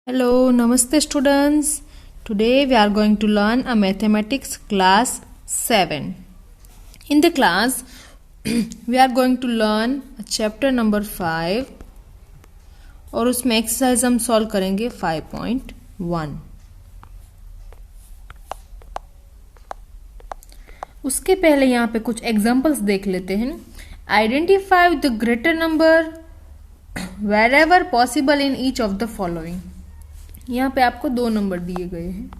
Hello, Namaste students. Today we are going to learn a mathematics class 7. In the class, we are going to learn chapter number 5 और उसमें exercise हम solve करेंगे 5.1. उसके पहले यहाँ पे कुछ एग्जाम्पल्स देख लेते हैं. Identify the greater number wherever possible in each of the following. यहाँ पे आपको दो नंबर दिए गए हैं,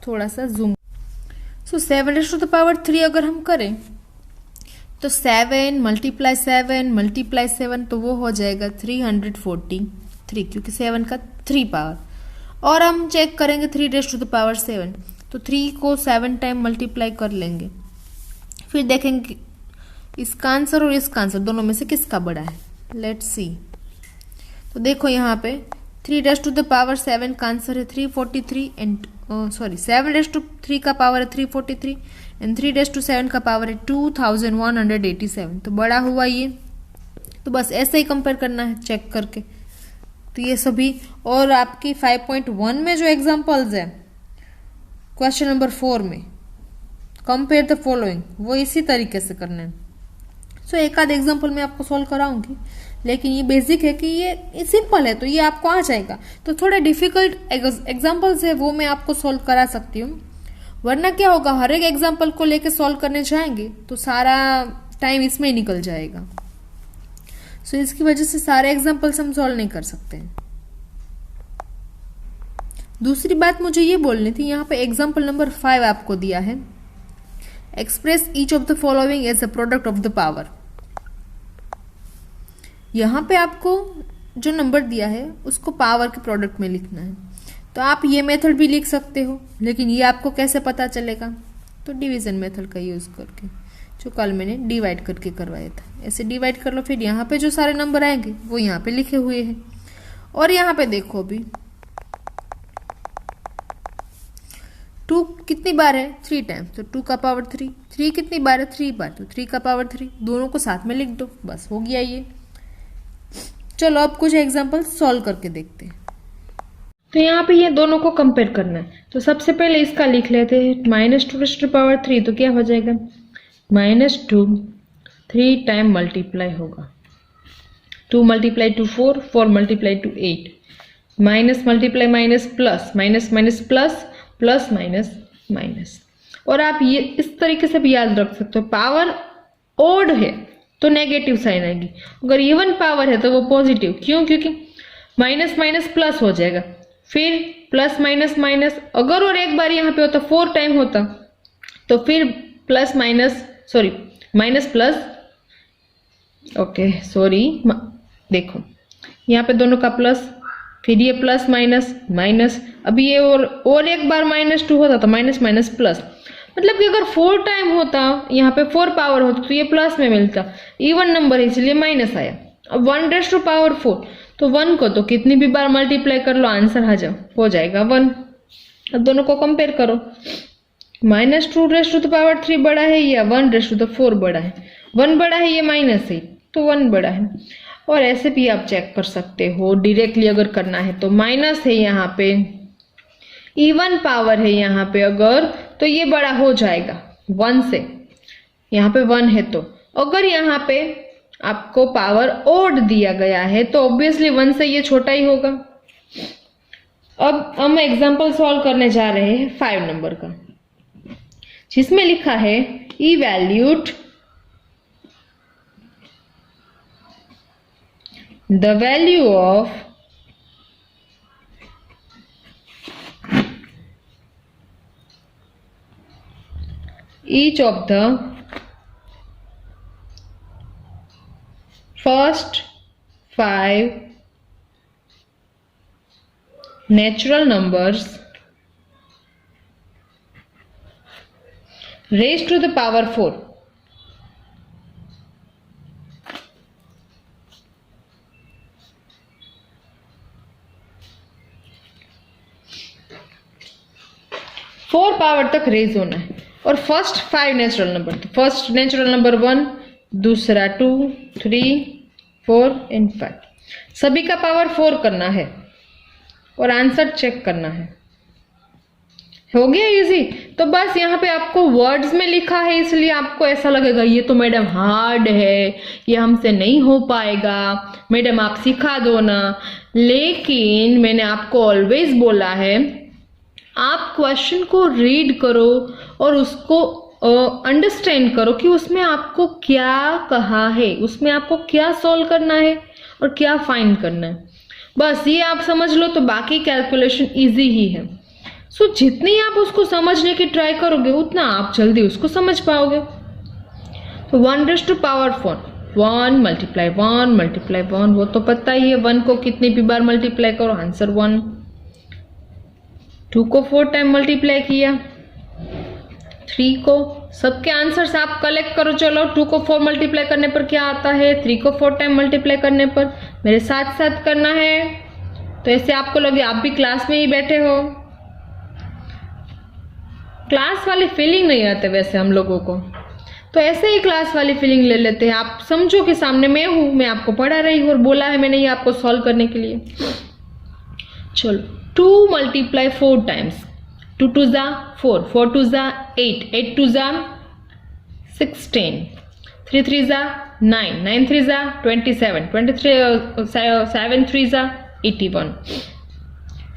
थोड़ा सा जूम. सो 7⁻³ अगर हम करें तो 7 मल्टीप्लाई 7 तो वो हो जाएगा 343, क्योंकि 7 का 3 पावर. और हम चेक करेंगे 3⁻7 तो 3 को 7 टाइम मल्टीप्लाई कर लेंगे. फिर देखेंगे इसका आंसर और इसका आंसर दोनों में से किसका बड़ा है. Let's see. तो देखो यहाँ पे 3⁻7 का आंसर है 343 एंड 7⁻3 का पावर है 343 एंड 3⁻7 का पावर है 2187. तो बड़ा हुआ ये. तो बस ऐसे ही कंपेयर करना है चेक करके. तो ये सभी. और आपकी 5.1 में जो एग्जांपल्स है क्वेश्चन नंबर 4 में कंपेयर द फॉलोइंग, वो इसी तरीके से करना है. सो एक आध एग्जाम्पल मैं आपको सॉल्व कराऊंगी, लेकिन ये बेसिक है कि ये सिंपल है तो ये आपको आ जाएगा. तो थोड़े डिफिकल्ट एग्जाम्पल्स है वो मैं आपको सॉल्व करा सकती हूँ, वरना क्या होगा हर एक एग्जाम्पल को लेके सॉल्व करने जाएंगे तो सारा टाइम इसमें ही निकल जाएगा. सो इसकी वजह से सारे एग्जाम्पल्स हम सॉल्व नहीं कर सकते हैं. दूसरी बात मुझे ये बोलनी थी, यहाँ पे एग्जाम्पल नंबर 5 आपको दिया है. Express each of the following as a product of the power. यहाँ पे आपको जो नंबर दिया है उसको पावर के प्रोडक्ट में लिखना है. तो आप ये मेथड भी लिख सकते हो, लेकिन ये आपको कैसे पता चलेगा, तो डिवीजन मेथड का यूज करके, जो कल मैंने डिवाइड करके करवाया था. ऐसे डिवाइड कर लो, फिर यहाँ पे जो सारे नंबर आएंगे वो यहाँ पे लिखे हुए हैं. और यहाँ पे देखो अभी 2 कितनी बार है 3 टाइम, तो 2 का पावर 3. 3 कितनी बार है 3 बार, तो 3 का पावर 3. दोनों को साथ में लिख दो, बस हो गया ये. चलो अब कुछ एग्जांपल सॉल्व करके देखते हैं. तो यहाँ पे ये दोनों को कंपेयर करना है. तो सबसे पहले इसका लिख लेते हैं -2⁻3. तो क्या हो जाएगा -2 3 टाइम मल्टीप्लाई होगा. 2 multiply two 4, 4 multiply two 8, minus multiply minus plus, minus minus plus, plus minus minus. और आप ये इस तरीके से भी याद रख सकते हो, पावर ओड है तो नेगेटिव साइन आएगी, अगर इवन पावर है तो वो पॉजिटिव. क्यों? क्योंकि माइनस माइनस प्लस हो जाएगा, फिर प्लस माइनस माइनस. अगर और एक बार यहाँ पे होता 4 टाइम होता तो फिर plus minus minus plus. Okay देखो यहाँ पे दोनों का प्लस, फिर ये प्लस माइनस माइनस. अभी ये और एक बार -2 होता तो माइनस माइनस प्लस. मतलब कि अगर 4 टाइम होता, यहाँ पे 4 पावर होता तो ये प्लस में मिलता. इवन नंबर है इसलिए माइनस आया. अब 1⁻4 तो 1 को तो कितनी भी बार मल्टीप्लाई कर लो आंसर आ जाओ, हो जाएगा 1. अब दोनों को कंपेयर करो, -2⁻3 बड़ा है या 1⁻4 बड़ा है. 1 बड़ा है, ये माइनस है तो 1 बड़ा है. और ऐसे भी आप चेक कर सकते हो डायरेक्टली अगर करना है तो माइनस है यहाँ पे, इवन पावर है यहाँ पे अगर, तो ये बड़ा हो जाएगा 1 से. यहाँ पे 1 है तो अगर यहाँ पे आपको पावर ओड दिया गया है तो ऑब्वियसली 1 से ये छोटा ही होगा. अब हम एग्जांपल सॉल्व करने जा रहे हैं 5 नंबर का, जिसमें लिखा है इवैल्यूट the value of each of the first 5 natural numbers raised to the power 4. Four power तक रेज होना है. और फर्स्ट 5 नेचुरल नंबर, तो फर्स्ट नेचुरल नंबर 1, दूसरा 2, 3, 4 एंड 5, सभी का पावर 4 करना है. और आंसर चेक करना है। हो गया इजी। तो बस यहाँ पे आपको वर्ड्स में लिखा है इसलिए आपको ऐसा लगेगा ये तो मैडम हार्ड है, ये हमसे नहीं हो पाएगा, मैडम आप सिखा दो ना। लेकिन मैंने आपको ऑलवेज बोला है आप क्वेश्चन को रीड करो और उसको अंडरस्टैंड करो कि उसमें आपको क्या कहा है, उसमें आपको क्या सॉल्व करना है और क्या फाइंड करना है। बस ये आप समझ लो तो बाकी कैलकुलेशन इजी ही है। सो जितनी आप उसको समझने की ट्राई करोगे उतना आप जल्दी उसको समझ पाओगे। तो 1⁴ 1 मल्टीप्लाई 1 मल्टीप्लाई 1 वो तो पता ही है, 1 को कितनी भी बार मल्टीप्लाई करो आंसर 1। 2 को 4 टाइम मल्टीप्लाई किया, 3 को, सबके आंसर्स आप कलेक्ट करो। चलो 2 को 4 मल्टीप्लाई करने पर क्या आता है, 3 को 4 टाइम मल्टीप्लाई करने पर, मेरे साथ साथ करना है। तो ऐसे आपको लगे आप भी क्लास में ही बैठे हो। क्लास वाली फीलिंग नहीं आते वैसे हम लोगों को, तो ऐसे ही क्लास वाली फीलिंग ले लेते हैं। आप समझो कि सामने मैं हूं, मैं आपको पढ़ा रही हूं और बोला है मैंने ये आपको सॉल्व करने के लिए। चलो 2 मल्टीप्लाई 4 टाइम्स, 2 2 जा 4, 4 2 जा 8, 8 2 जा 16, 3 3 जा 9, 9 3 जा 27, 7 3 जा 81,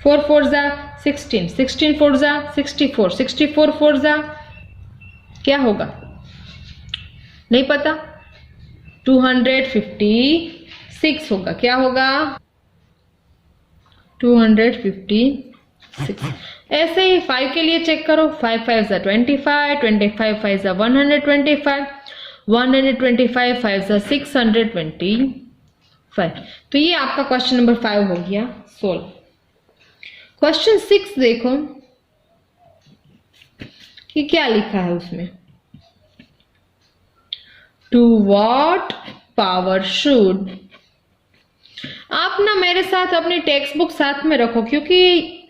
4 4 जा 16, 16 4 जा 64, 64 4 जा क्या होगा नहीं पता, 256 होगा। क्या होगा 256। ऐसे ही 5 के लिए चेक करो, 5 5 जा 25, 25 5 जा 125, 125 5 जा 625। तो ये आपका क्वेश्चन नंबर 5 हो गया सोल्व। क्वेश्चन 6 देखो कि क्या लिखा है उसमें। टू व्हाट पावर शुड, आप ना मेरे साथ अपनी टेक्स्ट बुक साथ में रखो, क्योंकि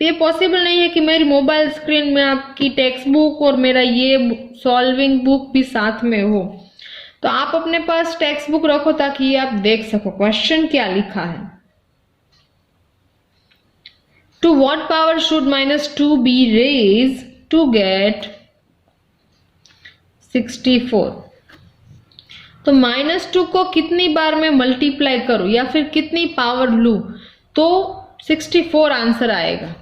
ये पॉसिबल नहीं है कि मेरी मोबाइल स्क्रीन में आपकी टेक्स्ट बुक और मेरा ये सॉल्विंग बुक भी साथ में हो। तो आप अपने पास टेक्स्ट बुक रखो ताकि आप देख सको क्वेश्चन क्या लिखा है। To what power should -2 be raised to get 64। तो -2 को कितनी बार मैं मल्टीप्लाई करूं या फिर कितनी पावर लूं तो 64 आंसर आएगा।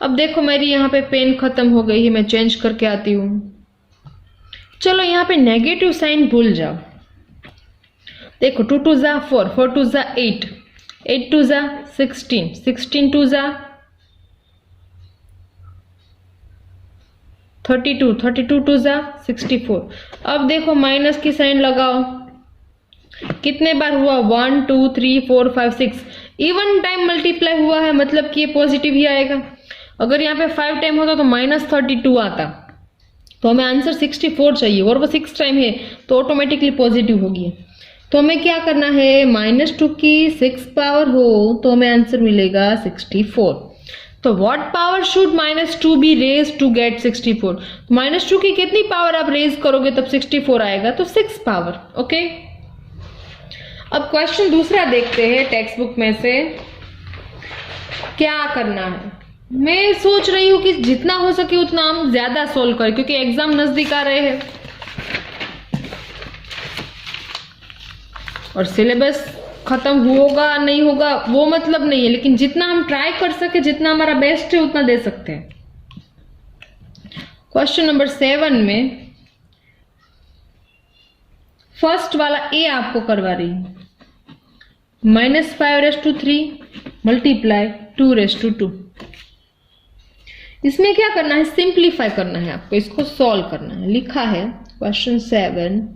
अब देखो मेरी यहाँ पे पेन खत्म हो गई है, मैं चेंज करके आती हूं। चलो यहाँ पे नेगेटिव साइन भूल जाओ। देखो 2 2 जा 4, 4 2 जा 8, 8 2 जा 16, 16 2 जा 32, 32 2 जा 64। अब देखो माइनस की साइन लगाओ, कितने बार हुआ 1 2 3 4 5 6, इवन टाइम मल्टीप्लाई हुआ है मतलब कि ये पॉजिटिव ही आएगा। अगर यहाँ पे 5 टाइम होता तो -32 आता, तो हमें आंसर 64 चाहिए और वो 6 टाइम है तो ऑटोमेटिकली पॉजिटिव होगी। तो हमें क्या करना है, -2 की 6 पावर हो तो हमें आंसर मिलेगा 64। तो what power should -2 be raised to get 64। -2 की कितनी पावर आप रेज करोगे तब 64 आएगा, तो 6 पावर। ओके, अब क्वेश्चन दूसरा देखते हैं टेक्स्ट बुक में से क्या करना है। मैं सोच रही हूं कि जितना हो सके उतना हम ज्यादा सोल्व करें क्योंकि एग्जाम नजदीक आ रहे हैं और सिलेबस खत्म होगा नहीं होगा वो मतलब नहीं है, लेकिन जितना हम ट्राई कर सके, जितना हमारा बेस्ट है उतना दे सकते हैं। क्वेश्चन नंबर 7 में फर्स्ट वाला ए आपको करवा रही है, -5⁵ मल्टीप्लाई 2⁵2। इसमें क्या करना है, सिंप्लीफाई करना है आपको, इसको सॉल्व करना है। लिखा है क्वेश्चन 7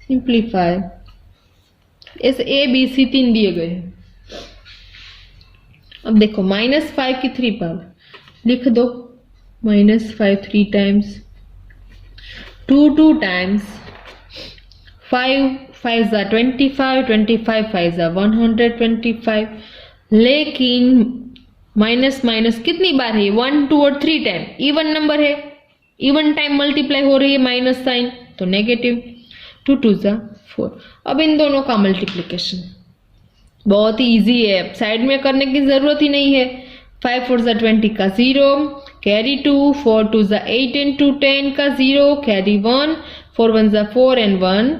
सिंप्लीफाई, ऐसे ए बी सी 3 दिए गए हैं। अब देखो -5 की 3 पावर लिख दो, -5 3 टाइम्स, 2 2 टाइम्स, 5 5 जा 25, 25 5 जा 125। लेकिन माइनस माइनस कितनी बार है, 1 2 और 3 टाइम, इवन नंबर है, इवन टाइम मल्टीप्लाई हो रही है माइनस साइन, तो नेगेटिव। 2 2 जा 4। अब इन दोनों का मल्टीप्लीकेशन, बहुत ही इजी है, साइड में करने की जरूरत ही नहीं है। 5 4 जा 20 का 0, कैरी 2, 4 2 जा 8 into 10 का 0, कैरी 1, 4 1 जा 4 and 1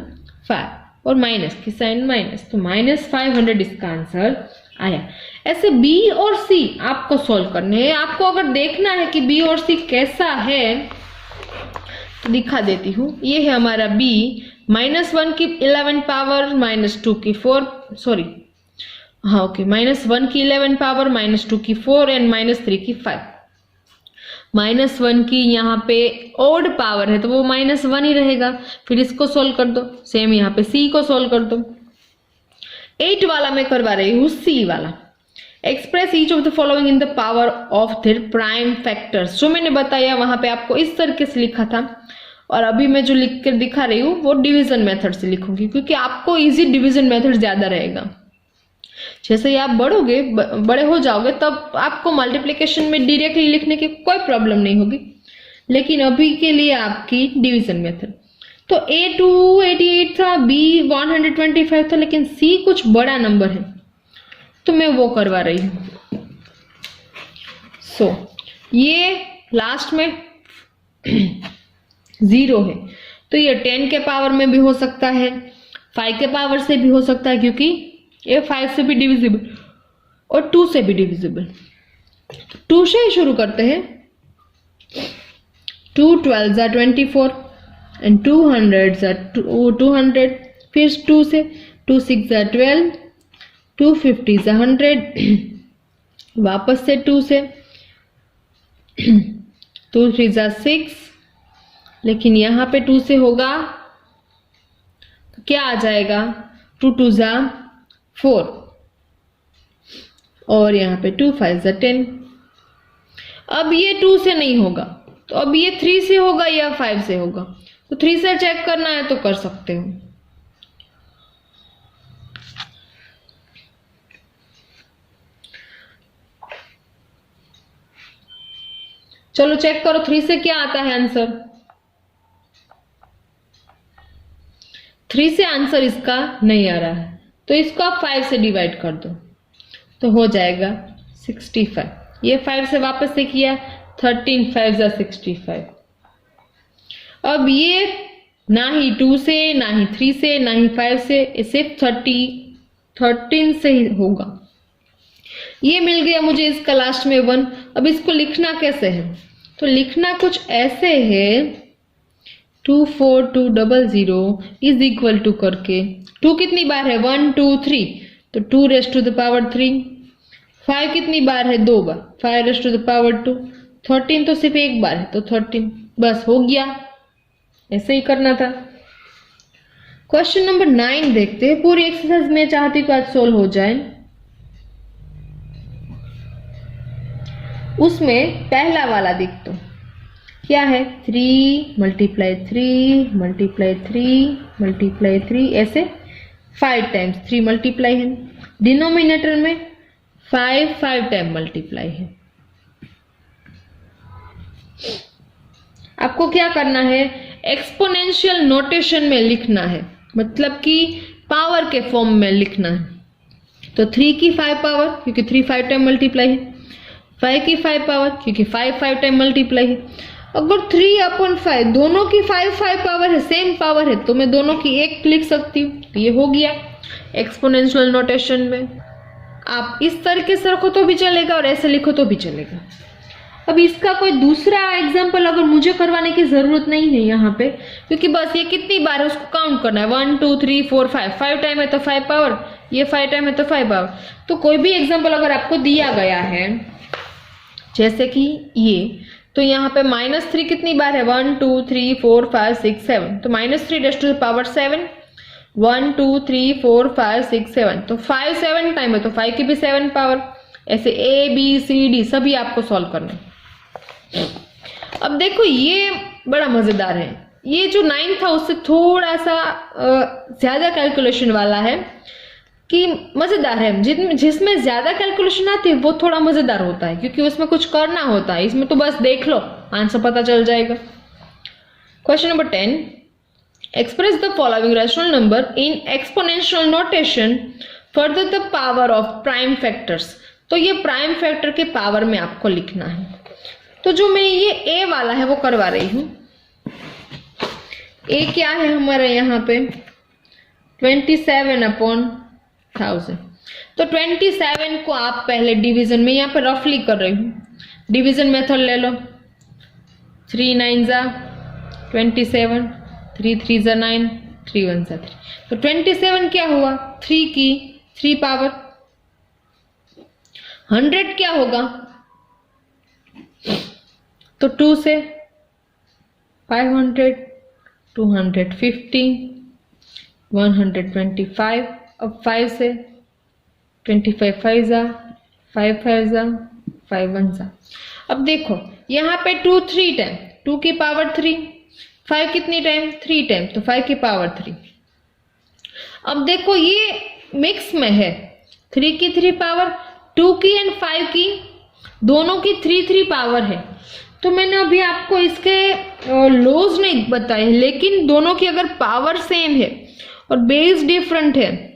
5, और माइनस की साइन माइनस, तो -500 इसका आंसर आया। ऐसे बी और सी आपको सॉल्व करने हैं। आपको अगर देखना है कि बी और सी कैसा है तो दिखा देती हूँ। ये है हमारा बी, -1 की 11 पावर, -2 की 4, सॉरी हाँ ओके, -1 की 11 पावर, -2 की 4 एंड -3 की 5। -1 की यहाँ पे ओड पावर है तो वो -1 ही रहेगा। फिर इसको सोल्व कर दो, सेम यहाँ पे सी को सोल्व कर दो। 8 वाला मैं करवा रही हूँ, सी वाला। Express each of the following in the power of their prime factors. जो मैंने बताया वहां पे आपको इस तरीके से लिखा था, और अभी मैं जो लिख कर दिखा रही हूँ वो डिवीजन मेथड से लिखूंगी, क्योंकि आपको इजी डिवीजन मेथड ज्यादा रहेगा। जैसे ही आप बड़े हो जाओगे तब आपको मल्टीप्लिकेशन में डायरेक्टली लिखने की कोई प्रॉब्लम नहीं होगी, लेकिन अभी के लिए आपकी डिवीजन मेथड। तो A 288 था, B 125 था, लेकिन C कुछ बड़ा नंबर है तो मैं वो करवा रही हूं। सो ये लास्ट में 0 है, तो ये 10 के पावर में भी हो सकता है, 5 के पावर से भी हो सकता है, क्योंकि ये 5 से भी डिविजिबल और 2 से भी डिविजिबल। 2 से ही शुरू करते हैं। 2 12 जा 24 एंड 200 जा 200, फिर 2 से 2 6 जा 12, 2 50 जा 100, वापस से 2 से 2 3 जा 6, लेकिन यहां पे 2 से होगा तो क्या आ जाएगा, 2 2 जा 4, और यहां पे 2 5 जा 10। अब ये 2 से नहीं होगा तो अब ये 3 से होगा या 5 से होगा, तो 3 से चेक करना है तो कर सकते हो। चलो चेक करो 3 से क्या आता है आंसर। 3 से आंसर इसका नहीं आ रहा है, तो इसको आप 5 से डिवाइड कर दो तो हो जाएगा 65। ये 5 से वापस से किया, 13 5 जा 65। अब ये ना ही 2 से, ना ही 3 से, ना ही 5 से, सिर्फ 13 से ही होगा। ये मिल गया मुझे इसका लास्ट में 1। अब इसको लिखना कैसे है, तो लिखना कुछ ऐसे है, 24200 इज इक्वल टू करके 2 कितनी बार है, 1 2 3, तो 2 रेज़ टू द पावर 3। 5 कितनी बार है, 2 बार, 5 रेज़ टू द पावर 2। 13 तो सिर्फ एक बार है तो 13, बस हो गया। ऐसे ही करना था। क्वेश्चन नंबर 9 देखते हैं। पूरी एक्सरसाइज में चाहती हूँ आज सोल्व हो जाए। उसमें पहला वाला देख तो क्या है, 3 मल्टीप्लाई 3 मल्टीप्लाई 3 मल्टीप्लाई 3, ऐसे 5 टाइम्स 3 मल्टीप्लाई है। डिनोमिनेटर में 5 5 टाइम मल्टीप्लाई है। आपको क्या करना है, एक्सपोनेंशियल नोटेशन में लिखना है, मतलब कि पावर के फॉर्म में लिखना है। तो 3 की 5 पावर, क्योंकि 3 5 टाइम मल्टीप्लाई है। 5 की 5 पावर, क्योंकि 5 5 टाइम मल्टीप्लाई है। अगर 3/5 दोनों की 5 5 पावर है, सेम पावर है, तो मैं दोनों की 1 लिख सकती हूँ। तो ये हो गया एक्सपोनेंशियल नोटेशन में। आप इस तरीके से रखो तो भी चलेगा और ऐसे लिखो तो भी चलेगा। अब इसका कोई दूसरा एग्जाम्पल अगर मुझे करवाने की जरूरत नहीं है यहाँ पे, क्योंकि बस ये कितनी बार है उसको काउंट करना है, 1 2 3 4 5, 5 टाइम है तो 5 पावर, ये 5 टाइम है तो 5 पावर। तो कोई भी एग्जाम्पल अगर आपको दिया गया है जैसे कि ये, तो यहाँ पे -3 कितनी बार है, 1 2 3 4 5 6 7, तो -3 रेज़ टू द पावर 7, 1 2 3 4 5 6 7, तो 5 7 टाइम है तो 5 की भी 7 पावर। ऐसे A B C D सभी आपको सॉल्व करना है। अब देखो ये बड़ा मजेदार है। ये जो 9 था उससे थोड़ा सा ज्यादा कैलकुलेशन वाला है, कि मजेदार है। जिसमें ज्यादा कैलकुलेशन आती है वो थोड़ा मजेदार होता है, क्योंकि उसमें कुछ करना होता है। इसमें तो बस देख लो, आंसर पता चल जाएगा। Question number 10, express the following rational number in exponential notation further the power of prime factors, तो ये प्राइम फैक्टर के पावर में आपको लिखना है। तो जो मैं ये ए वाला है वो करवा रही हूं। ए क्या है हमारे यहाँ पे 27/1000। तो 27 को आप पहले डिवीजन में, यहाँ पे रफली कर रही हूँ, डिवीजन मेथड ले लो। 3 9 जा 27, 3 3 जा 9, 3 1 जा 3। तो 27 क्या हुआ 3 की 3 पावर। 100 क्या होगा, तो 2 से 500, 250, 125। अब 5 से 25 5 जा 5 5 जा 5 1 जा। अब देखो यहाँ पे 2 3 टाइम, 2 की पावर 3, 5 कितनी टाइम 3 टाइम, तो 5 की पावर 3। अब देखो ये मिक्स में है, 3 की 3 पावर, 2 की एंड 5 की, दोनों की 3 3 पावर है। तो मैंने अभी आपको इसके लॉज नहीं बताए, लेकिन दोनों की अगर पावर सेम है और बेस डिफरेंट है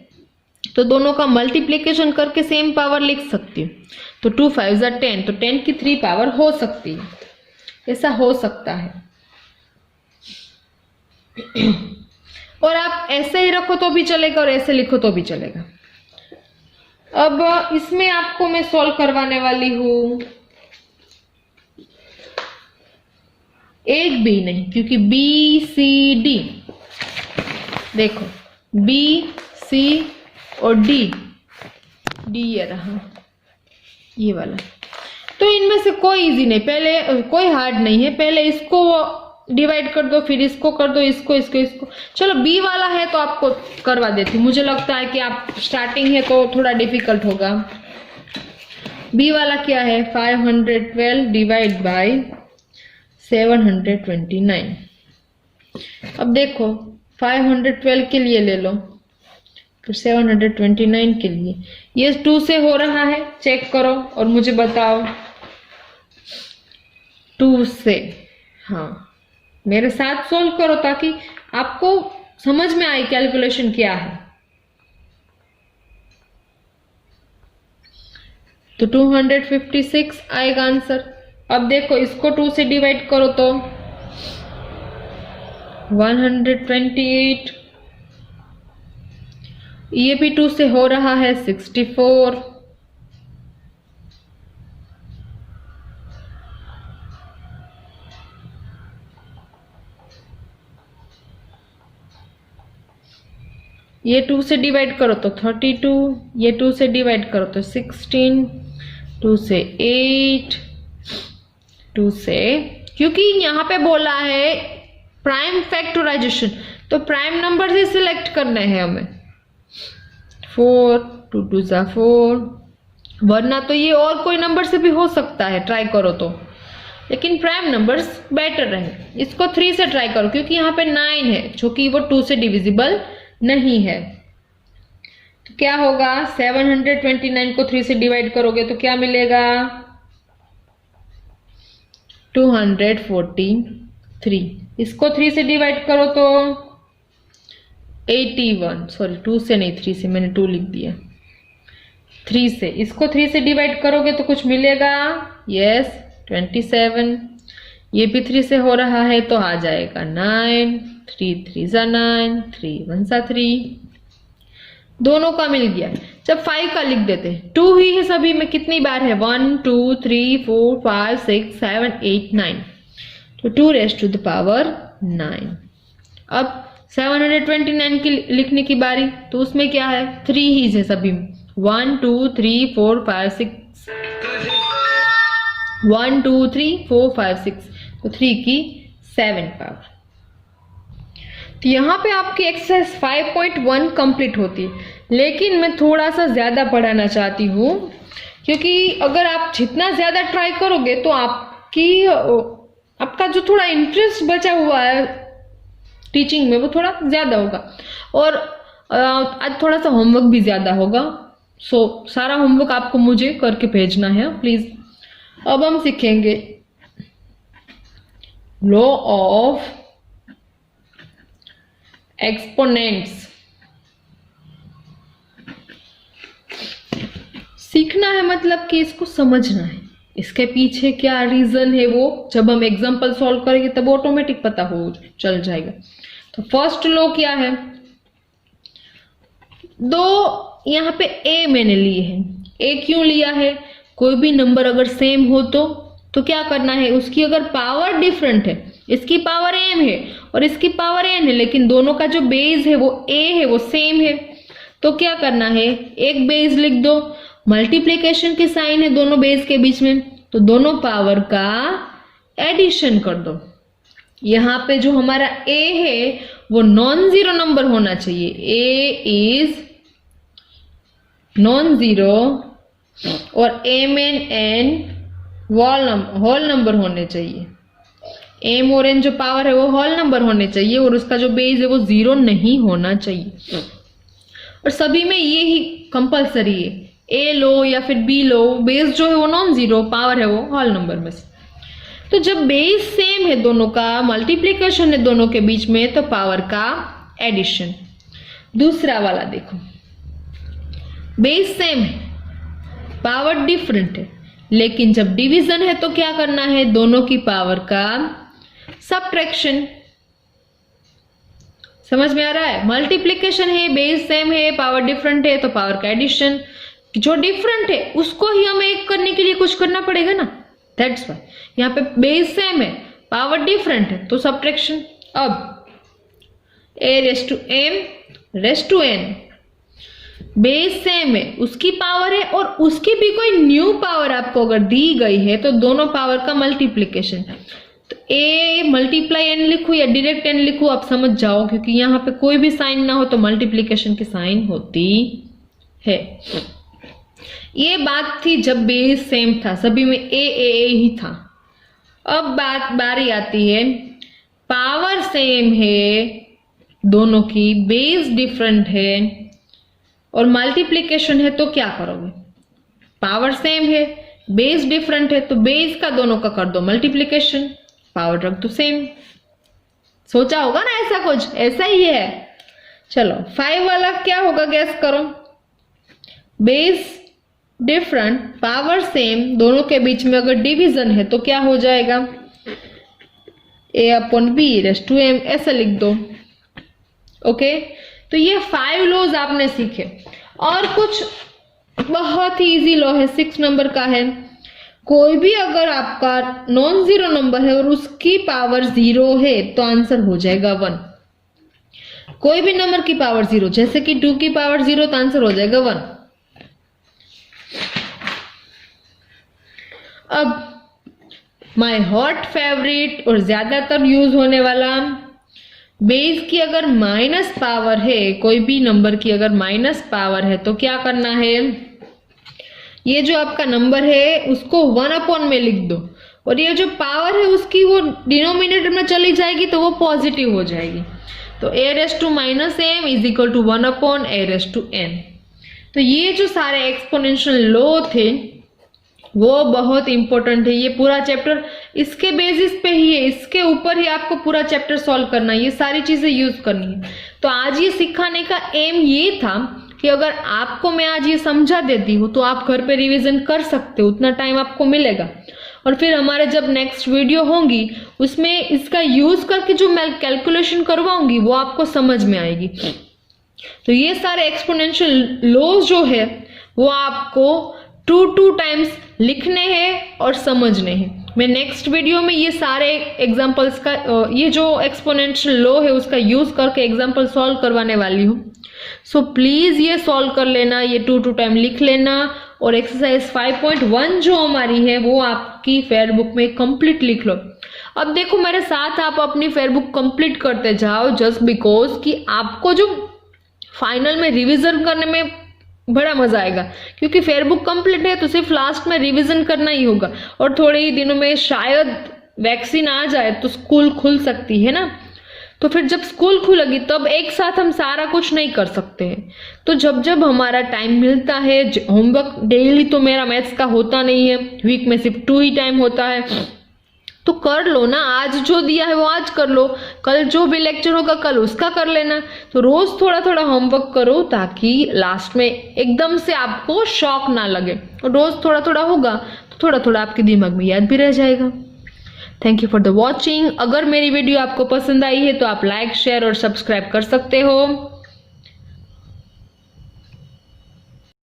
तो दोनों का मल्टीप्लिकेशन करके सेम पावर लिख सकती हूँ। तो 2 5 जा 10, तो 10 की 3 पावर हो सकती है, ऐसा हो सकता है। और आप ऐसे ही रखो तो भी चलेगा और ऐसे लिखो तो भी चलेगा। अब इसमें आपको मैं सॉल्व करवाने वाली हूं, एक बी नहीं, क्योंकि बी सी डी, देखो बी सी और डी, डी ये रहा ये वाला। तो इनमें से कोई इजी नहीं, पहले कोई हार्ड नहीं है, पहले इसको डिवाइड कर दो, फिर इसको कर दो, इसको इसको इसको। चलो बी वाला है तो आपको करवा देती हूँ, मुझे लगता है कि आप स्टार्टिंग है तो थोड़ा डिफिकल्ट होगा। बी वाला क्या है 512 डिवाइड बाय 729। अब देखो 512 के लिए ले लो, फिर 729 के लिए, ये 2 से हो रहा है, चेक करो और मुझे बताओ। 2 से, हाँ मेरे साथ सोल्व करो ताकि आपको समझ में आए कैलकुलेशन क्या है। तो 256 आएगा आंसर। अब देखो इसको 2 से डिवाइड करो तो 128, ये भी 2 से हो रहा है 64, ये 2 से डिवाइड करो तो 32, ये 2 से डिवाइड करो तो 16, 2 से 8, 2 से, क्योंकि यहाँ पे बोला है प्राइम फैक्टराइजेशन, तो प्राइम नंबर से सिलेक्ट करने हैं हमें। 4, 2 2 जा 4, वरना तो ये और कोई नंबर से भी हो सकता है, ट्राई करो तो, लेकिन प्राइम नंबर्स बेटर रहे। इसको 3 से ट्राई करो क्योंकि यहाँ पे 9 है जो कि वो 2 से डिविजिबल नहीं है। तो क्या होगा 729 को 3 से डिवाइड करोगे तो क्या मिलेगा 243। इसको 3 से डिवाइड करो तो 81, सॉरी 2 से नहीं 3 से, मैंने 2 लिख दिया। 3 से, इसको 3 से डिवाइड करोगे तो कुछ मिलेगा, यस 27, ये भी 3 से हो रहा है तो आ जाएगा 9, 3 3 जा 9, 3 1 जा 3, दोनों का मिल गया। जब 5 का लिख देते हैं, 2 ही है सभी में, कितनी बार है 1 2 3 4 5 6 7 8 9, तो 2 raised to the power 9। अब 729 की लिखने की बारी, तो उसमें क्या है 3 ही है सभी में, 1 2 3 4 5 6, 1 2 3 4 5 6, तो 3 की 7 पावर। तो यहाँ पे आपकी एक्सरसाइज 5.1 कंप्लीट होती है, लेकिन मैं थोड़ा सा ज़्यादा पढ़ाना चाहती हूँ, क्योंकि अगर आप जितना ज़्यादा ट्राई करोगे तो आपका जो थोड़ा इंटरेस्ट बचा हुआ है टीचिंग में वो थोड़ा ज़्यादा होगा, और आज थोड़ा सा होमवर्क भी ज़्यादा होगा। सो सारा होमवर्क आपको मुझे करके भेजना है प्लीज़। अब हम सीखेंगे लॉ ऑफ एक्सपोनेंट्स। सीखना है मतलब कि इसको समझना है, इसके पीछे क्या रीजन है वो जब हम एग्जाम्पल सॉल्व करेंगे तब ऑटोमेटिक पता हो चल जाएगा। तो फर्स्ट लॉ क्या है, दो यहाँ पे ए मैंने लिए हैं, ए क्यों लिया है, कोई भी नंबर अगर सेम हो तो क्या करना है, उसकी अगर पावर डिफरेंट है, इसकी पावर m है और इसकी पावर n है, लेकिन दोनों का जो बेस है वो a है, वो सेम है, तो क्या करना है, एक बेस लिख दो, मल्टीप्लिकेशन के साइन है दोनों बेस के बीच में, तो दोनों पावर का एडिशन कर दो। यहाँ पे जो हमारा a है वो नॉन जीरो नंबर होना चाहिए, a इज नॉन जीरो और m and n whole number होने चाहिए, m और n जो पावर है वो होल नंबर होने चाहिए और उसका जो बेस है वो जीरो नहीं होना चाहिए। और सभी में ये ही कंपलसरी है, a लो या फिर b लो, बेस जो है वो नॉन जीरो, पावर है वो होल नंबर में से। तो जब बेस सेम है दोनों का, मल्टीप्लिकेशन है दोनों के बीच में, तो पावर का एडिशन। दूसरा वाला देखो, बेस सेम है, पावर डिफरेंट है, लेकिन जब डिवीजन है तो क्या करना है, दोनों की पावर का सबट्रैक्शन। समझ में आ रहा है, मल्टीप्लिकेशन है, बेस सेम है, पावर डिफरेंट है, तो पावर का एडिशन। जो डिफरेंट है उसको ही हमें एक करने के लिए कुछ करना पड़ेगा ना, दैट्स व्हाई यहाँ पे बेस सेम है, पावर डिफरेंट है, तो सबट्रैक्शन। अब a raise to m raise to n, base same है, उसकी पावर है और उसकी भी कोई न्यू पावर आपको अगर दी गई है तो दोनों पावर का मल्टीप्लिकेशन। तो a मल्टीप्लाई n लिखूं या डायरेक्ट n लिखूं, आप समझ जाओ, क्योंकि यहाँ पे कोई भी साइन ना हो तो मल्टीप्लिकेशन की साइन होती है। ये बात थी जब बेस सेम था, सभी में a ही था। अब बारी आती है, पावर सेम है दोनों की, बेस डिफरेंट है और मल्टीप्लिकेशन है, तो क्या करोगे, पावर सेम है, बेस डिफरेंट है, तो बेस का दोनों का कर दो मल्टीप्लिकेशन, पावर रख दो सेम। सोचा होगा ना ऐसा कुछ, ऐसा ही है। चलो 5 वाला क्या होगा, गैस करो। बेस डिफरेंट, पावर सेम, दोनों के बीच में अगर डिवीजन है तो क्या हो जाएगा, a upon b raise to m, ऐसा लिख दो। ओके, तो ये 5 लॉज आपने सीखे। और कुछ बहुत ही इजी लॉ है, 6 नंबर का है, कोई भी अगर आपका नॉन जीरो नंबर है और उसकी पावर 0 है तो आंसर हो जाएगा 1। कोई भी नंबर की पावर 0, जैसे कि 2 की पावर 0, तो आंसर हो जाएगा 1। अब माय हॉट फेवरेट और ज्यादातर यूज होने वाला, बेस की अगर माइनस पावर है, कोई भी नंबर की अगर माइनस पावर है तो क्या करना है, ये जो आपका नंबर है उसको 1 अपॉन में लिख दो और ये जो पावर है उसकी वो डिनोमिनेटर में चली जाएगी तो वो पॉजिटिव हो जाएगी। तो a raise to minus m is equal to 1 upon a raise to n। तो ये जो सारे एक्सपोनेंशियल लॉ थे वो बहुत इंपॉर्टेंट है। ये पूरा चैप्टर इसके बेसिस पे ही है, इसके ऊपर ही आपको पूरा चैप्टर सॉल्व करना है, ये सारी चीजें यूज करनी है। तो आज ये सिखाने का एम ये था कि अगर आपको मैं आज ये समझा देती हूँ तो आप घर पे रिवीजन कर सकते हो, उतना टाइम आपको मिलेगा। और फिर हमारे जब नेक्स्ट वीडियो होंगी उसमें इसका यूज करके जो मैं कैलकुलेशन करवाऊंगी वो आपको समझ में आएगी। तो ये सारे एक्सपोनेंशियल लॉज जो है वो आपको 2 टाइम्स लिखने हैं और समझने हैं। मैं नेक्स्ट वीडियो में ये सारे एग्जांपल्स का ये जो एक्सपोनेंशियल लॉ है उसका यूज करके एग्जांपल सॉल्व करवाने वाली हूँ। सो प्लीज ये सॉल्व कर लेना, ये 2 टाइम लिख लेना और एक्सरसाइज 5.1 जो हमारी है वो आपकी फेयर बुक में कंप्लीट लिख लो। अब देखो मेरे साथ आप अपनी फेयर बुक कंप्लीट करते जाओ, जस्ट बिकॉज कि आपको जो फाइनल में रिविजन करने में बड़ा मजा आएगा, क्योंकि फेयर बुक कंप्लीट है तो सिर्फ लास्ट में रिवीजन करना ही होगा। और थोड़े ही दिनों में शायद वैक्सीन आ जाए तो स्कूल खुल सकती है ना, तो फिर जब स्कूल खुलेगी तब एक साथ हम सारा कुछ नहीं कर सकते हैं। तो जब जब हमारा टाइम मिलता है, होमवर्क डेली तो मेरा मैथ्स का होता नहीं है, वीक में सिर्फ 2 ही टाइम होता है, तो कर लो ना, आज जो दिया है वो आज कर लो, कल जो भी लेक्चर होगा कल उसका कर लेना। तो रोज थोड़ा थोड़ा होमवर्क करो ताकि लास्ट में एकदम से आपको शॉक ना लगे। रोज थोड़ा थोड़ा होगा तो थोड़ा थोड़ा आपके दिमाग में याद भी रह जाएगा। Thank you for the watching. अगर मेरी वीडियो आपको पसंद आई है तो आप लाइक, शेयर और सब्सक्राइब कर सकते हो।